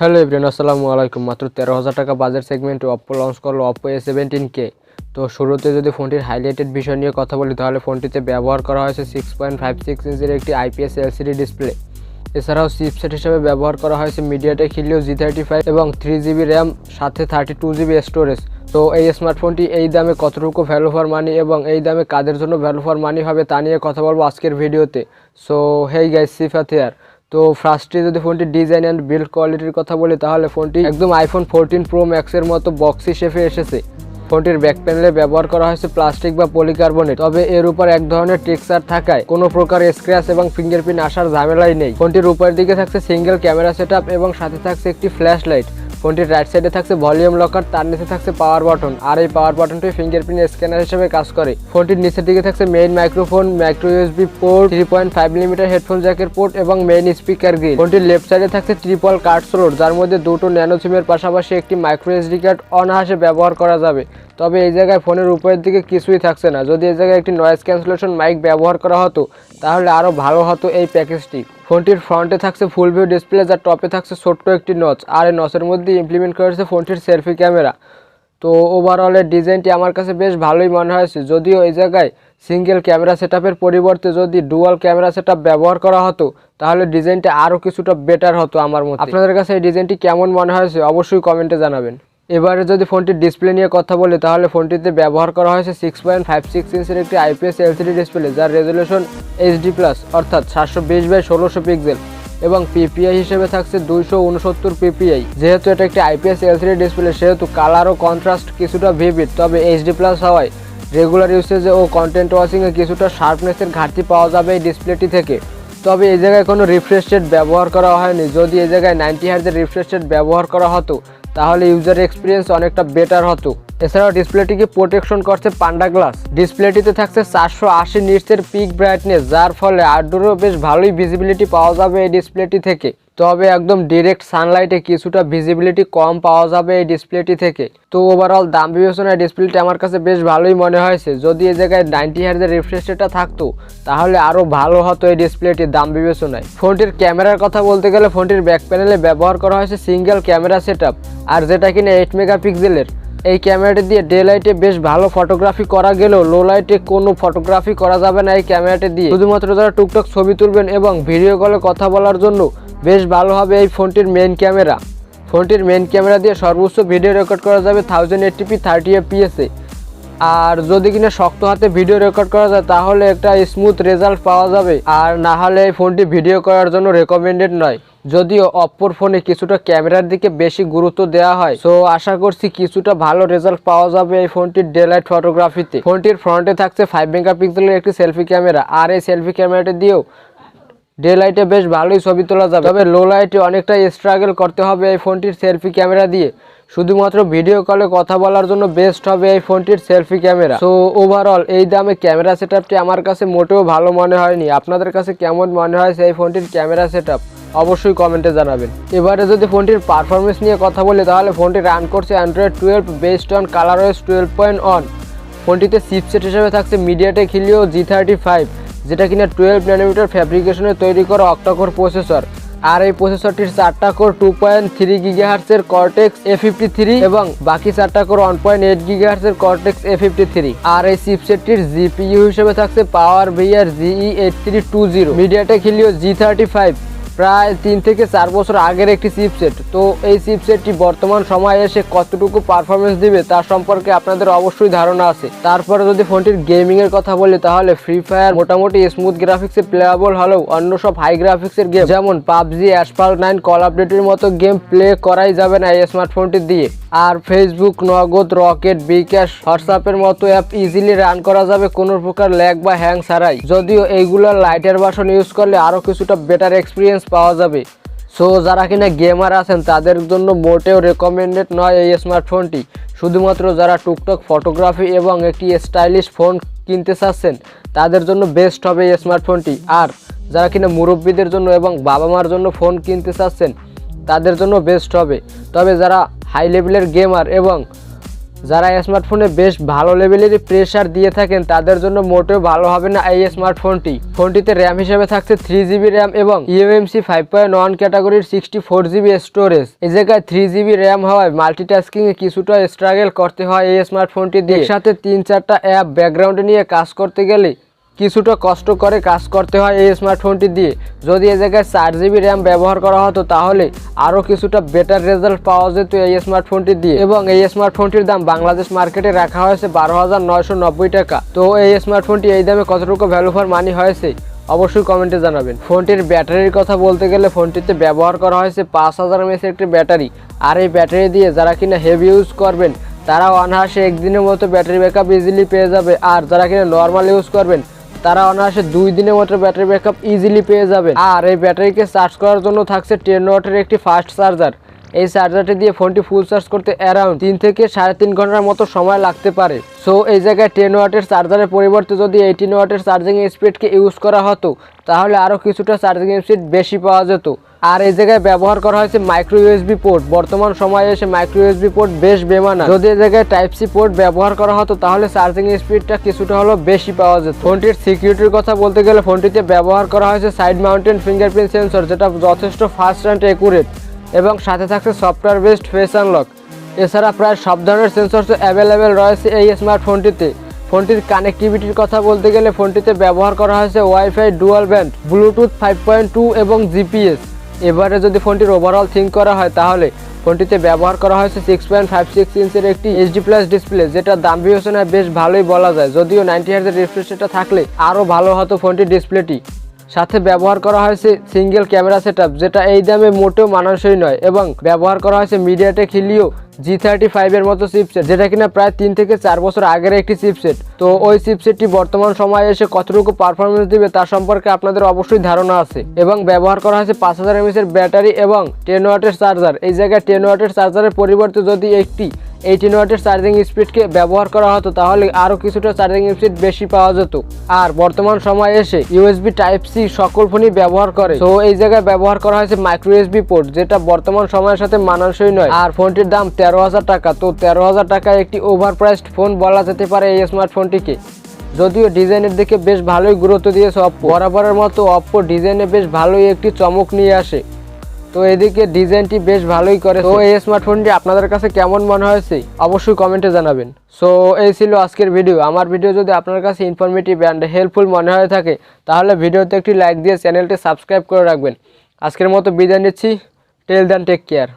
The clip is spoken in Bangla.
হ্যালো এভরিওয়ান, আসসালামু আলাইকুম। মাত্র 13,000 টাকা বাজেট সেগমেন্টে অপ্পো লঞ্চ করলো অপ্পো A17k। তো শুরুতে যদি ফোনটির হাইলাইটেড বিষয় নিয়ে কথা বলি তাহলে ফোনটিতে ব্যবহার করা হয়েছে 6.56 ইঞ্চের একটি IPS LCD ডিসপ্লে। এছাড়াও চিপসেট হিসেবে ব্যবহার করা হয়েছে মিডিয়াটেক হিলিও G35 এবং 3GB র্যাম সাথে 32GB স্টোরেজ। তো এই স্মার্টফোনটি এই দামে কতটুকু ভ্যালু ফর মানি এবং এই দামে কাদের জন্য ভ্যালু ফর মানি হবে তা নিয়ে কথা বলবো আজকের ভিডিওতে। So hey guys, Sifat here. তো ফার্স্টে যদি ফোনটির ডিজাইন অ্যান্ড বিল্ড কোয়ালিটির কথা বলি তাহলে ফোনটি একদম আইফোন 14 প্রো ম্যাক্সের মতো বক্সি শেপে এসেছে। ফোনটির ব্যাক প্যানেলে ব্যবহার করা হয়েছে প্লাস্টিক বা পলিকার্বনেট, তবে এর উপর এক ধরনের টেক্সচার থাকায় কোনো প্রকার স্ক্র্যাচ এবং ফিঙ্গারপ্রিন্ট আসার ঝামেলাই নেই। ফোনটির উপরের দিকে থাকছে সিঙ্গেল ক্যামেরা সেটআপ এবং সাথে থাকছে একটি ফ্ল্যাশ লাইট। ফোনটির রাইট সাইডে থাকছে ভলিউম লকার, তার নিচে থাকছে পাওয়ার বাটন, আর এই পাওয়ার বাটনটি ফিঙ্গারপ্রিন্ট স্ক্যানার হিসেবে কাজ করে। ফোনটির নিচের দিকে থাকছে main microphone, micro USB port, 3.5mm headphone জ্যাকের পোর্ট এবং মেইন স্পিকার গ্রিল। ফোনটির লেফট সাইডে থাকছে ট্রিপল কার্ড স্লট, যার মধ্যে দুটো ন্যানো সিমের পাশাপাশি একটি মাইক্রো এসডি কার্ড অনায়াসে ব্যবহার করা যাবে। তবে এই জায়গায় ফোনের উপরের দিকে কিছুই থাকছে না। যদি এই জায়গায় একটি নয়েজ ক্যান্সেলেশন মাইক ব্যবহার করা হতো তাহলে আরও ভালো হতো এই প্যাকেজটি। ফোনটির ফ্রন্টে থাকছে ফুল ভিউ ডিসপ্লে, যার টপে থাকছে ছোট্ট একটি নচ, আর এই নচের মধ্যে ইমপ্লিমেন্ট করেছে ফোনটির সেলফি ক্যামেরা। তো ওভারঅলের ডিজাইনটি আমার কাছে বেশ ভালোই মনে হয়েছে। যদিও এই জায়গায় সিঙ্গেল ক্যামেরা সেটআপের পরিবর্তে যদি ডুয়াল ক্যামেরা সেটআপ ব্যবহার করা হতো তাহলে ডিজাইনটা আরও কিছুটা বেটার হতো আমার মতে। আপনাদের কাছে এই ডিজাইনটি কেমন মনে হয়েছে অবশ্যই কমেন্টে জানাবেন। এবারে যদি ফোনটির ডিসপ্লে নিয়ে কথা বলি তাহলে ফোনটিতে ব্যবহার করা হয়েছে 6.56 ইঞ্চের একটি IPS LCD ডিসপ্লে, যার রেজলিউশন HD+, অর্থাৎ 720x1600 পিক্সেল এবং PPI হিসেবে থাকছে 269 PPI। যেহেতু এটা একটি IPS LCD ডিসপ্লে সেহেতু কালার ও কন্ট্রাস্ট কিছুটা ভিভিড, তবে HD+ হওয়ায় রেগুলার ইউসেজে ও কন্টেন্ট ওয়াচিংয়ে কিছুটা শার্পনেসের ঘাটতি পাওয়া যাবে এই ডিসপ্লেটি থেকে। তবে এই জায়গায় কোনো রিফ্রেশ রেট ব্যবহার করা হয়নি। যদি এই জায়গায় 90 হার্জের রিফ্রেশ রেট ব্যবহার করা হতো তাহলে ইউজার এক্সপিরিয়েন্স অনেকটা বেটার হতো। এছাড়াও ডিসপ্লেটিকে প্রোটেকশন করছে পান্ডা গ্লাস। ডিসপ্লেটিতে থাকছে 480 নিটসের পিক ব্রাইটনেস, যার ফলে আউটডোরেও বেশ ভালোই ভিজিবিলিটি পাওয়া যাবে এই ডিসপ্লেটি থেকে। তবে একদম ডিরেক্ট সানলাইটে কিছুটা ভিজিবিলিটি কম পাওয়া যাবে এই ডিসপ্লেটি থেকে। তো ওভারঅল দাম বিবেচনায় ডিসপ্লেটি আমার কাছে বেশ ভালোই মনে হয়েছে। যদি এই জায়গায় 90 হার্জের রিফ্রেশ রেটটা থাকতো তাহলে আরও ভালো হতো এই ডিসপ্লেটির দাম বিবেচনায়। ফোনটির ক্যামেরার কথা বলতে গেলে ফোনটির ব্যাক প্যানেলে ব্যবহার করা হয়েছে সিঙ্গেল ক্যামেরা সেটআপ, আর যেটা কিনা 8 মেগাপিক্সেলের। এই ক্যামেরাটি দিয়ে ডে লাইটে বেশ ভালো ফটোগ্রাফি করা গেলেও লো লাইটে কোনো ফটোগ্রাফি করা যাবে না এই ক্যামেরাটি দিয়ে। শুধুমাত্র যারা টুকটাক ছবি তুলবেন এবং ভিডিও কলে কথা বলার জন্য বেশ ভালো হবে এই ফোনটির মেইন ক্যামেরা। ফোনটির মেইন ক্যামেরা দিয়ে সর্বোচ্চ ভিডিও রেকর্ড করা যাবে 1080p 30 fps-এ। আর যদি কিনা শক্ত হাতে ভিডিও রেকর্ড করা যায় তাহলে একটা স্মুথ রেজাল্ট পাওয়া যাবে, আর না হলে এই ফোনটি ভিডিও করার জন্য রেকমেন্ডেড নয়। যদিও অপ্পোর ফোনে কিছুটা ক্যামেরার দিকে বেশি গুরুত্ব দেওয়া হয়, সো আশা করছি কিছুটা ভালো রেজাল্ট পাওয়া যাবে এই ফোনটির ডে লাইট ফটোগ্রাফিতে। ফোনটির ফ্রন্টে থাকছে 5 মেগাপিক্সেলের একটি সেলফি ক্যামেরা, আর এই সেলফি ক্যামেরাটি দিয়েও ডে লাইটে বেশ ভালোই ছবি তোলা যাবে। তবে লো লাইটে অনেকটাই স্ট্রাগল করতে হবে এই ফোনটির সেলফি ক্যামেরা দিয়ে। শুধুমাত্র ভিডিও কলে কথা বলার জন্য বেস্ট হবে এই ফোনটির সেলফি ক্যামেরা। সো ওভারঅল এই দামে ক্যামেরা সেটআপটি আমার কাছে মোটেও ভালো মনে হয়নি। আপনাদের কাছে কেমন মনে হয়েছে এই ফোনটির ক্যামেরা সেটআপ অবশ্যই কমেন্টে জানাবেন। এবারে যদি ফোনটির পারফরমেন্স নিয়ে কথা বলি তাহলে ফোনটি রান করছে Android 12 বেসড অন ColorOS 12.1। ফোনটিতে চিপসেট হিসেবে থাকছে মিডিয়াটেক হিলিও G35, যেটা কিনা 12 ন্যানোমিটার ফ্যাব্রিকেশনে তৈরি করা অক্টাকোর প্রসেসর। আর এই প্রসেসরটির 4টা কোর 2.3 GHz-এর কর্টেক্স A53 এবং বাকি 4টা কোর 1.8 GHz-এর কর্টেক্স A53। আর এই চিপসেটটির জিপিইউ হিসেবে থাকছে PowerVR GE8320 MediaTek Helio G35, প্রায় 3 থেকে 4 বছর আগের একটি চিপসেট। তো এই চিপসেটটি বর্তমান সময়ে এসে কতটুকু পারফরমেন্স দিবে তার সম্পর্কে আপনাদের অবশ্যই ধারণা আছে। তারপরে যদি ফোনটির গেমিং এর কথা বলি তাহলে ফ্রি ফায়ার মোটামুটি স্মুথ গ্রাফিক্সে প্লেয়াবল হলেও অন্য সব হাই গ্রাফিক্সের গেম যেমন PUBG, Asphalt 9, কল অফ ডিউটির মতো গেম প্লে করাই যাবে না এই স্মার্টফোনটি দিয়ে। আর ফেসবুক, নগদ, রকেট, বিকাশ, হোয়াটসঅ্যাপের মতো অ্যাপ ইজিলি রান করা যাবে কোনো প্রকার ল্যাগ বা হ্যাং ছাড়াই। যদিও এইগুলোর লাইটার ভার্সন ইউজ করলে আরও কিছুটা বেটার এক্সপিরিয়েন্স পাওয়া যাবে। সো যারা কিনা গেমার আছেন তাদের জন্য মোটেও রেকমেন্ডেড নয় এই স্মার্টফোনটি। শুধুমাত্র যারা টুকটাক ফটোগ্রাফি এবং একটি স্টাইলিশ ফোন কিনতে চাচ্ছেন তাদের জন্য বেস্ট হবে এই স্মার্টফোনটি। আর যারা কিনা মুরব্বীদের জন্য এবং বাবা মার জন্য ফোন কিনতে চাচ্ছেন তাদের জন্য বেস্ট হবে। তবে যারা হাই লেভেলের গেমার এবং যারা স্মার্টফোনে বেশ ভালো লেভেলের প্রেসার দিয়ে থাকেন তাদের জন্য মোটেও ভালো হবে না এই স্মার্টফোনটি। ফোনটিতে র্যাম হিসেবে থাকছে 3GB র্যাম এবং ইউএমসি 5.1 ক্যাটাগরির 64GB স্টোরেজ। এই জায়গায় 3GB র্যাম হওয়ায় মাল্টিটাস্কিং এ কিছুটা স্ট্রাগল করতে হয় এই স্মার্টফোনটি দিয়ে। সাথে 3-4টা অ্যাপ ব্যাকগ্রাউন্ডে নিয়ে কাজ করতে গেলে কিছুটা কষ্ট করে কাজ করতে হয় এই স্মার্টফোনটি দিয়ে। যদি এই জায়গায় 4GB র্যাম ব্যবহার করা হতো তাহলে আরও কিছুটা বেটার রেজাল্ট পাওয়া যেত এই স্মার্টফোনটি দিয়ে। এবং এই স্মার্টফোনটির দাম বাংলাদেশ মার্কেটে রাখা হয়েছে 12,990 টাকা। তো এই স্মার্টফোনটি এই দামে কতটুকু ভ্যালু ফর মানি হয়েছে অবশ্যই কমেন্টে জানাবেন। ফোনটির ব্যাটারির কথা বলতে গেলে ফোনটিতে ব্যবহার করা হয়েছে 5000 mAh একটি ব্যাটারি। আর এই ব্যাটারি দিয়ে যারা কিনা হেভি ইউজ করবেন তারা অনায়াসে একদিনের মতো ব্যাটারি ব্যাকআপ ইজিলি পেয়ে যাবে। আর যারা কিনা নর্মাল ইউজ করবেন তারা অনায়াসে 2 দিনের মতো ব্যাটারি ব্যাকআপ ইজিলি পেয়ে যাবেন। আর এই ব্যাটারিকে চার্জ করার জন্য থাকছে 10 ওয়াটের একটি ফাস্ট চার্জার। এই চার্জারটি দিয়ে ফোনটি ফুল চার্জ করতে অ্যারাউন্ড 3 থেকে 3.5 ঘন্টার মতো সময় লাগতে পারে। সো এই জায়গায় 10 ওয়াটের চার্জারের পরিবর্তে যদি 18 ওয়াটের চার্জিং স্পিডকে ইউজ করা হতো তাহলে আরও কিছুটা চার্জিং স্পিড বেশি পাওয়া যেত। আর এই জায়গায় ব্যবহার করা হয়েছে মাইক্রো ইউএসবি পোর্ট। বর্তমান সময়ে এসে মাইক্রো ইউএসবি পোর্ট বেশ বেমানান। যদি এই জায়গায় টাইপ সি পোর্ট ব্যবহার করা হতো তাহলে চার্জিং স্পিডটা কিছুটা হলেও বেশি পাওয়া যেত। ফোনটির সিকিউরিটির কথা বলতে গেলে ফোনটিতে ব্যবহার করা হয়েছে সাইড মাউন্টেন ফিঙ্গারপ্রিন্ট সেন্সর, যেটা যথেষ্ট ফাস্ট অ্যান্ড একুরেট এবং সাথে থাকছে সফটওয়্যার বেসড ফেস আনলক। এছাড়া প্রায় সব ধরনের সেন্সর অ্যাভেলেবেল রয়েছে এই স্মার্টফোনটিতে। ফোনটির কানেক্টিভিটির কথা বলতে গেলে ফোনটিতে ব্যবহার করা হয়েছে ওয়াইফাই ডুয়াল ব্যান্ড, ব্লুটুথ 5.2 এবং জিপিএস। এবারে যদি ফোনটির ওভারঅল থিঙ্ক করা হয় তাহলে ফোনটিতে ব্যবহার করা হয়েছে 6.56 ইঞ্চের একটি এইচডি প্লাস ডিসপ্লে, যেটা দাম বিবেচনায় বেশ ভালোই বলা যায়। যদিও 90 হার্জের রিফ্রেশ রেটটা থাকলে আরও ভালো হতো ফোনটির ডিসপ্লেটি। সাথে ব্যবহার করা হয়েছে সিঙ্গেল ক্যামেরা সেটআপ, যেটা এই দামে মোটেও মানানসই নয়। এবং ব্যবহার করা হয়েছে মিডিয়াটেক হিলিও G35 এর মতো চিপসেট, যেটা কিনা প্রায় 3 থেকে 4 বছর আগের একটি চিপসেট। তো ওই চিপসেটটি বর্তমান সময়ে এসে কতটুকু পারফরমেন্স দিবে তার সম্পর্কে আপনাদের অবশ্যই ধারণা আছে। এবং ব্যবহার করা হয়েছে 5000 mAh এর ব্যাটারি এবং 10 ওয়াটের চার্জার। এই জায়গায় 10 ওয়াটের চার্জারের পরিবর্তে যদি একটি 18 ওয়াটের চার্জিং স্পিডকে ব্যবহার করা হতো তাহলে আরও কিছুটা চার্জিং স্পিড বেশি পাওয়া যেত। আর বর্তমান সময়ে এসে ইউএসবি টাইপ সি সকল ফোনই ব্যবহার করে। তো এই জায়গায় ব্যবহার করা হয়েছে মাইক্রো ইউএসবি পোর্ট, যেটা বর্তমান সময়ের সাথে মানানসই নয়। আর ফোনটির দাম 13,000 টাকা। তো 13,000 টাকায় একটি ওভারপ্রাইসড ফোন বলা যেতে পারে এই স্মার্টফোনটিকে। যদিও ডিজাইনের দিকে বেশ ভালোই গুরুত্ব দিয়েছে অপ্পো। বরাবরের মতো অপ্পো ডিজাইনে বেশ ভালোই একটি চমক নিয়ে আসে। তো এদিকে ডিজাইনটি বেশ ভালোই করে। তো এই স্মার্টফোনটি আপনাদের কাছে কেমন মনে হয়েছে অবশ্যই কমেন্টে জানাবেন। সো এই ছিল আজকের ভিডিও। আমার ভিডিও যদি আপনার কাছে ইনফরমেটিভ অ্যান্ড হেল্পফুল মনে হয়ে থাকে তাহলে ভিডিওতে একটি লাইক দিয়ে চ্যানেলটি সাবস্ক্রাইব করে রাখবেন। আজকের মতো বিদায় নিচ্ছি। Till then take care.